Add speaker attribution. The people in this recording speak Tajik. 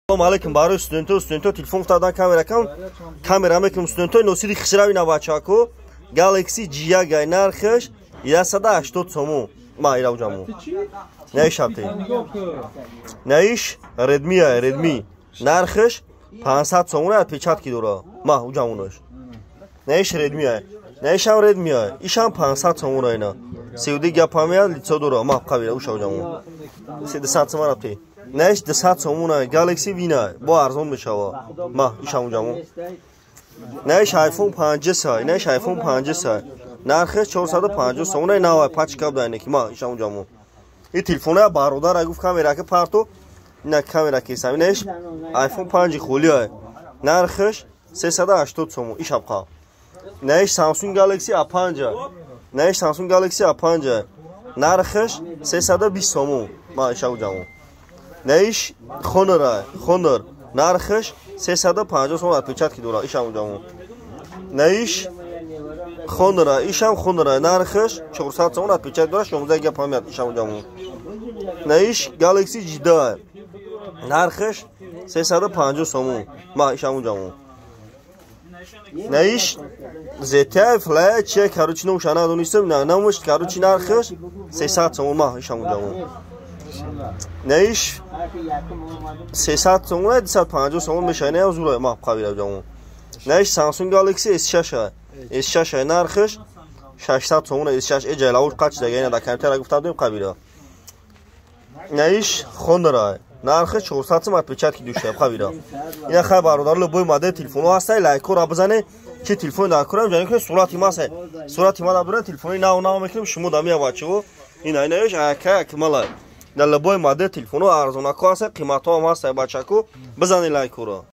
Speaker 1: Assalomu alaykum barcha studentlar telefon qutadigan kamera mekum studentlar nosiri xishravina bachaku Galaxy G1 narxish 180 so'm. Ma ira ujamu. Ne ish yaptı? Ne ish? Redmi. Narxish 500 so'm отпечатки dora. Ma ujamunosh. Ne ish Redmi? Ne ish ham Redmi? Isham 500 so'm ayna. Sevdi gapamya litso dora. Ma qavira usha ujamu. 300 so'm yaptı. Ne iş 200 so'muna Galaxy Vina bu arzon meşava. Ma isham ujamu. Ne ish iPhone 5 ne ish iPhone 5 narxi 450 so'muna nava pachka bdaneki ma isham ujamu. İ telefona barodar aguf kamera ke parto ne kamera ke sami ne ish iPhone 5 kholiya narxi 380 so'm isham qa. Ne ish Samsung Galaxy A5 ne ish Samsung Galaxy A5 narxi 320 so'm ma isham ujamu. Ne ish Honor narxish 350 so'm отпечатки dora isham ujamu. Ne ish Honor isham Honor narxish 400 so'm отпечатки dora 16 ga pamyat isham ujamu. Ne ish Galaxy G2 narxish 350 so'm ma isham ujamu. Ne ish ZTE Flash короче ну shana donisem na mush короче narxish 300 so'm ma isham ujamu. Ne ish 300 so'm 250 so'm meshane azura ma qavira ujamu. Ne ish Samsung Galaxy S6 narxish 600 so'm S6 ejalav qach degane da kompyuter guftadim qavira. Ne ish Honor narxi 400 so'm отпечатки dusha qavira. Ina xabarodar любой модель телефона ҳаст лайк ра бизане ки телефон да курам ҷани ки сурати масе сурати мада бура телефони нав мекунем шумо да миявачу ина иш ака акмала да любой модель телефона арзонако ҳаст қиматҳо ҳам ҳаст бачаку бизани лайк ра